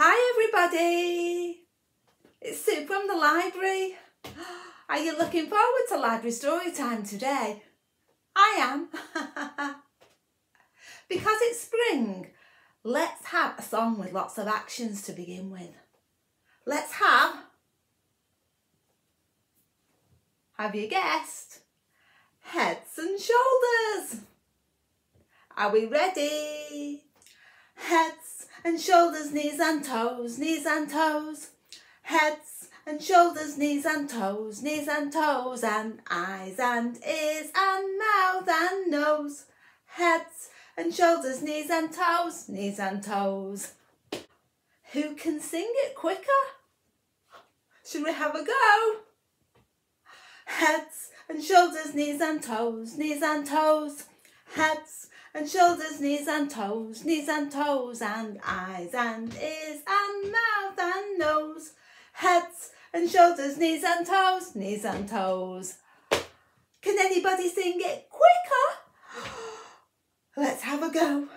Hi everybody, it's Sue from the library. Are you looking forward to library story time today? I am. Because it's spring, let's have a song with lots of actions to begin with. Let's have you guessed? Heads and shoulders. Are we ready? Heads and shoulders, knees and toes, knees and toes. Heads and shoulders, knees and toes, knees and toes. And eyes and ears and mouth and nose. Heads and shoulders, knees and toes, knees and toes. Who can sing it quicker? Should we have a go? Heads and shoulders, knees and toes, knees and toes. Heads and shoulders, knees and toes, knees and toes. And eyes and ears and mouth and nose. Heads and shoulders, knees and toes, knees and toes. Can anybody sing it quicker? Let's have a go.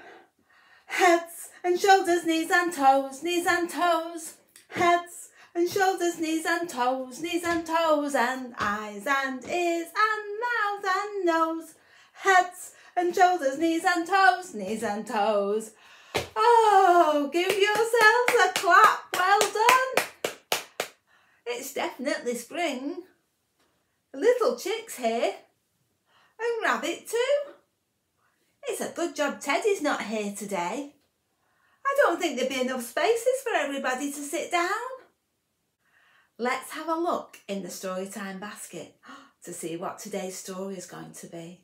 Heads and shoulders, knees and toes, knees and toes. Heads and shoulders, knees and toes, knees and toes. And eyes and ears and mouth and nose. Heads and shoulders, knees and toes, knees and toes. Oh, give yourselves a clap. Well done. It's definitely spring. Little chick's here. And Rabbit too. It's a good job Teddy's not here today. I don't think there'd be enough spaces for everybody to sit down. Let's have a look in the Storytime basket to see what today's story is going to be.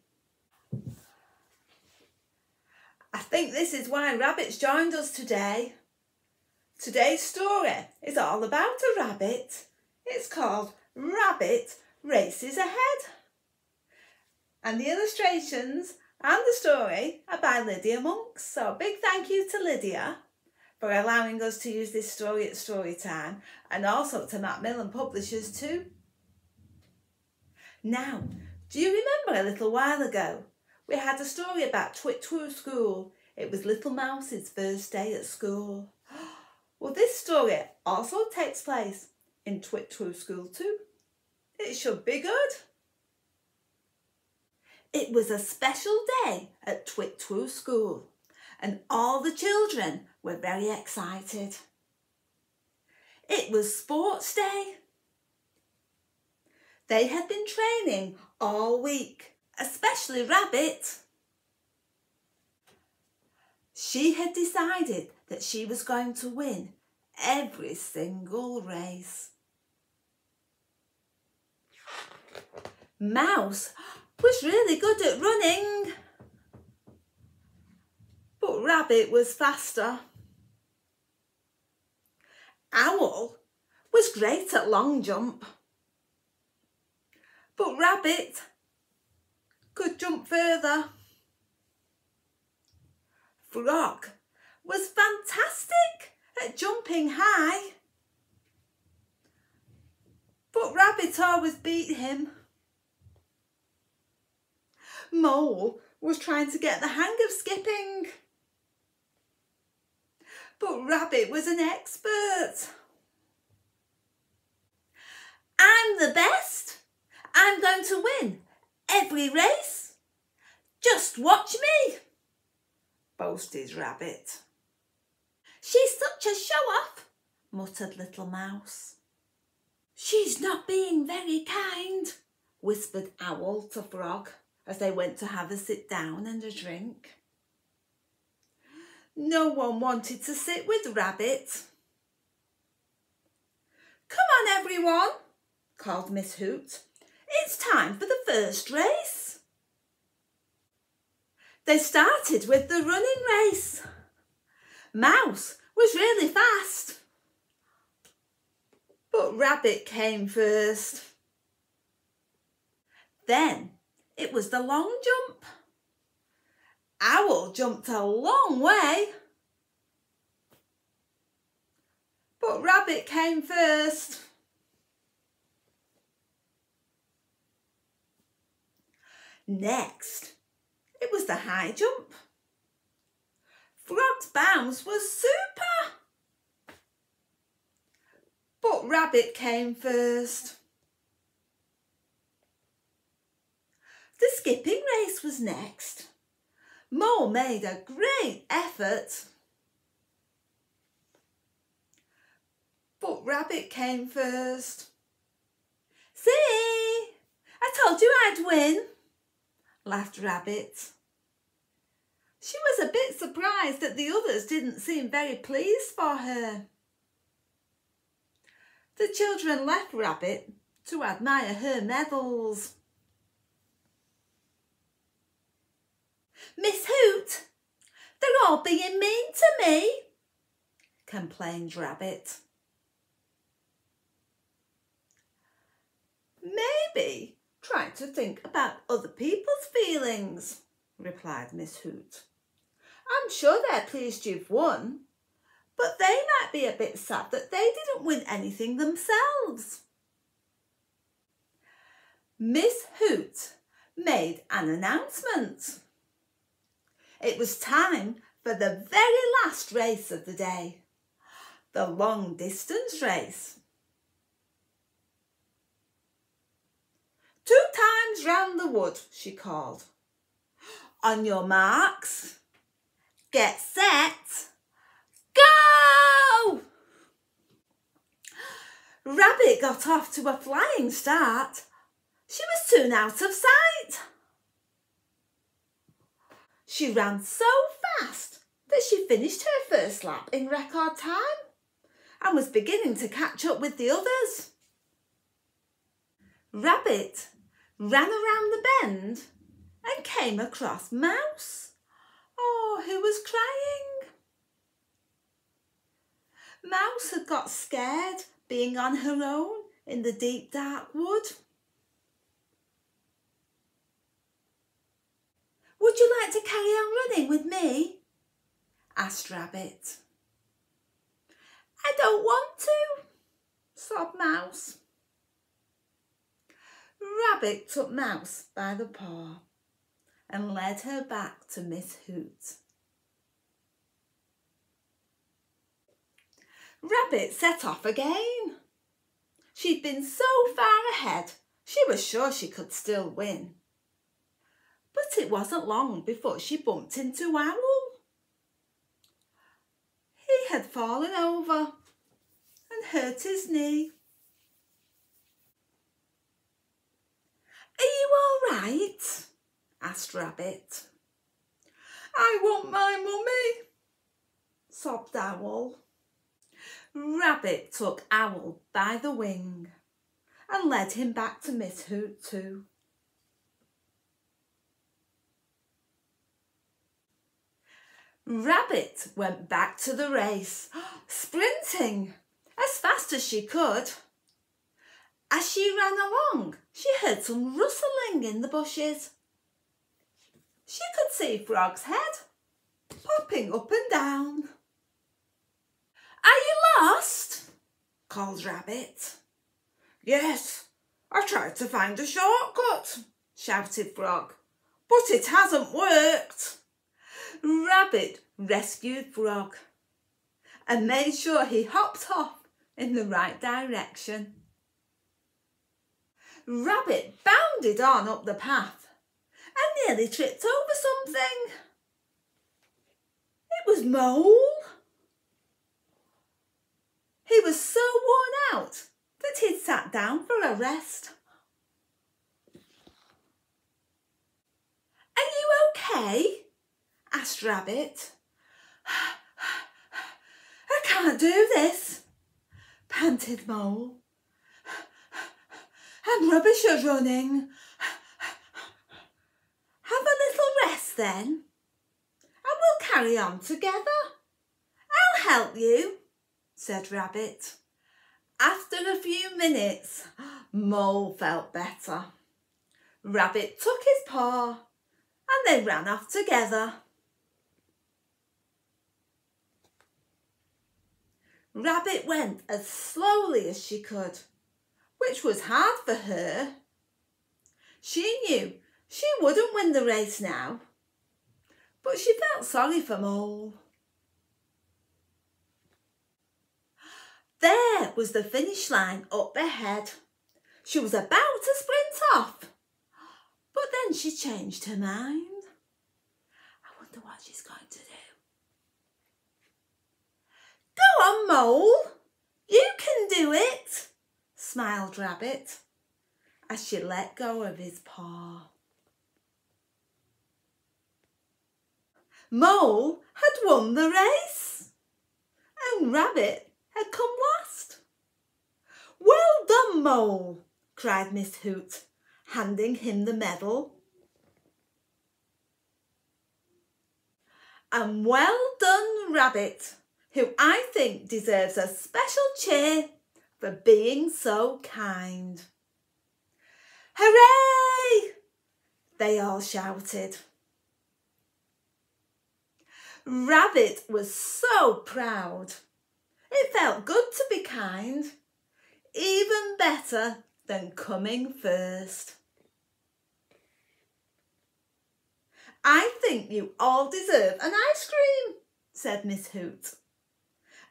I think this is why Rabbit's joined us today. Today's story is all about a rabbit. It's called Rabbit Races Ahead. And the illustrations and the story are by Lydia Monks. So a big thank you to Lydia for allowing us to use this story at Storytime, and also to Macmillan Publishers too. Now, do you remember a little while ago we had a story about Twit Twoo School? It was Little Mouse's first day at school. Well, this story also takes place in Twit Twoo School too. It should be good. It was a special day at Twit Twoo School, and all the children were very excited. It was sports day. They had been training all week, especially Rabbit. She had decided that she was going to win every single race. Mouse was really good at running, but Rabbit was faster. Owl was great at long jump, but Rabbit could jump further. Frog was fantastic at jumping high, but Rabbit always beat him. Mole was trying to get the hang of skipping, but Rabbit was an expert. I'm the best. I'm going to win every race. Just watch me, boasted Rabbit. She's such a show-off, muttered Little Mouse. She's not being very kind, whispered Owl to Frog as they went to have a sit down and a drink. No one wanted to sit with Rabbit. Come on, everyone, called Miss Hoot. It's time for the first race. They started with the running race. Mouse was really fast, but Rabbit came first. Then it was the long jump. Owl jumped a long way, but Rabbit came first. Next, it was the high jump. Frog's bounce was super. Rabbit came first. The skipping race was next. Mole made a great effort, but Rabbit came first. See, I told you I'd win, laughed Rabbit. She was a bit surprised that the others didn't seem very pleased for her. The children left Rabbit to admire her medals. Miss Hoot, they're all being mean to me, complained Rabbit. Maybe try to think about other people's feelings, replied Miss Hoot. I'm sure they're pleased you've won, but they might be a bit sad that they didn't win anything themselves. Miss Hoot made an announcement. It was time for the very last race of the day, the long distance race. 2 times round the wood, she called. On your marks, get set, go! Rabbit got off to a flying start. She was soon out of sight. She ran so fast that she finished her first lap in record time and was beginning to catch up with the others. Rabbit ran around the bend and came across Mouse, who was crying. Mouse had got scared being on her own in the deep dark wood. Would you like to carry on running with me? Asked Rabbit. I don't want to, sobbed Mouse. Rabbit took Mouse by the paw and led her back to Miss Hoot. Rabbit set off again. She'd been so far ahead, she was sure she could still win. But it wasn't long before she bumped into Owl. He had fallen over and hurt his knee. Are you all right? Asked Rabbit. I want my mummy, sobbed Owl. Rabbit took Owl by the wing and led him back to Miss Hoot too. Rabbit went back to the race, sprinting as fast as she could. As she ran along, she heard some rustling in the bushes. She could see Frog's head popping up and down. Are you lost? Called Rabbit. Yes, I tried to find a shortcut, shouted Frog, but it hasn't worked. Rabbit rescued Frog and made sure he hopped off in the right direction. Rabbit bounded on up the path and nearly tripped over something. It was Mole. He was so worn out that he'd sat down for a rest. Are you okay? Asked Rabbit. I can't do this, panted Mole. I'm rubbish at running. Have a little rest then, and we'll carry on together. I'll help you, said Rabbit. After a few minutes, Mole felt better. Rabbit took his paw and they ran off together. Rabbit went as slowly as she could, which was hard for her. She knew she wouldn't win the race now, but she felt sorry for Mole. There was the finish line up ahead. She was about to sprint off, but then she changed her mind. I wonder what she's going to do. Go on, Mole, you can do it, smiled Rabbit as she let go of his paw. Mole had won the race and Rabbit had come last. Well done, Mole, cried Miss Hoot, handing him the medal. And well done, Rabbit, who I think deserves a special cheer for being so kind. Hooray! They all shouted. Rabbit was so proud. It felt good to be kind, even better than coming first. I think you all deserve an ice cream, said Miss Hoot.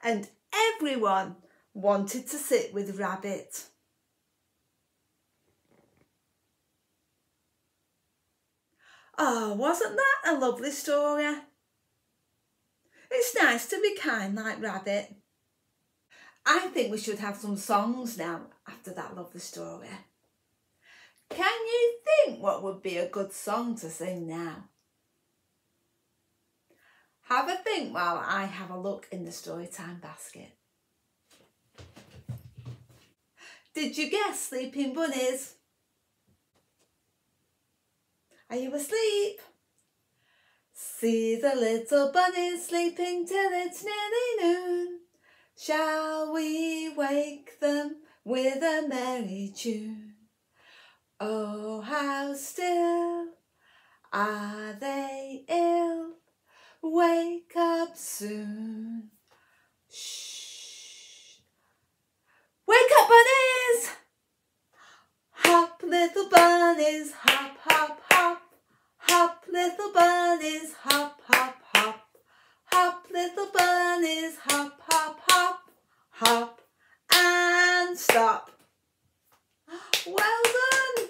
And everyone wanted to sit with Rabbit. Oh, wasn't that a lovely story? It's nice to be kind like Rabbit. I think we should have some songs now after that lovely story. Can you think what would be a good song to sing now? Have a think while I have a look in the Storytime basket. Did you guess Sleeping Bunnies? Are you asleep? See the little bunnies sleeping till it's nearly noon. Shall we wake them with a merry tune? Oh, how still are they ill? Wake up soon. Shh. Wake up, bunnies! Hop, little bunnies, hop, hop, hop. Hop, little bunnies, hop, hop, hop. Hop, little bunnies, hop, hop, hop. Hop and stop. Well done!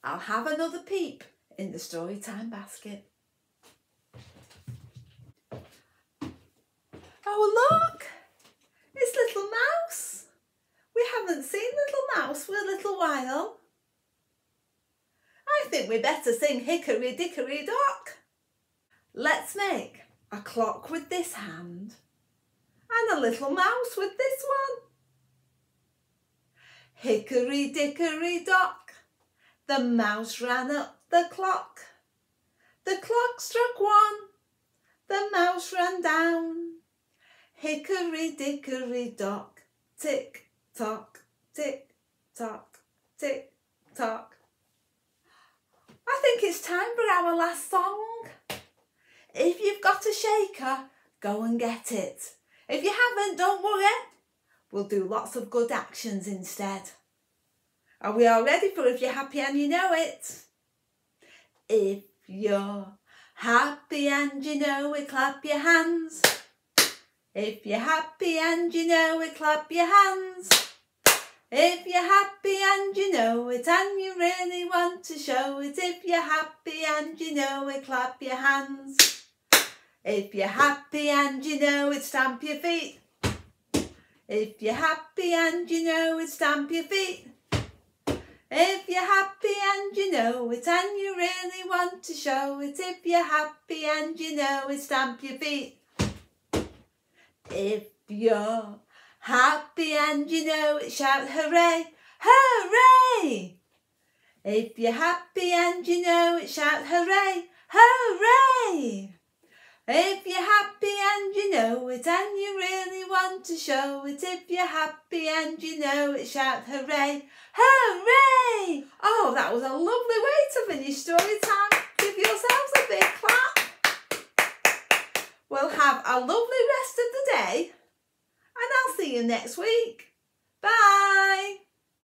I'll have another peep in the Storytime basket. Oh, look! It's Little Mouse. We haven't seen Little Mouse for a little while. I think we better sing Hickory Dickory Dock. Let's make a clock with this hand and a little mouse with this one. Hickory Dickory Dock, the mouse ran up the clock. The clock struck one, the mouse ran down. Hickory Dickory Dock, tick tock, tick tock, tick tock. I think it's time for our last song. If you've got a shaker, go and get it. If you haven't, don't worry. We'll do lots of good actions instead. Are we all ready for If You're Happy and You Know It? If you're happy and you know it, clap your hands. If you're happy and you know it, clap your hands. If you're happy and you know it and you really want to show it, if you're happy and you know it, clap your hands. If you're happy and you know it, stamp your feet. If you're happy and you know it, stamp your feet. If you're happy and you know it and you really want to show it, if you're happy and you know it, stamp your feet. If you're happy and you know it, shout hooray, hooray! If you're happy and you know it, shout hooray, hooray! If you're happy and you know it and you really want to show it, if you're happy and you know it, shout hooray, hooray! Oh, that was a lovely way to finish story time. Give yourselves a big clap. We'll have a lovely rest of the day and I'll see you next week. Bye!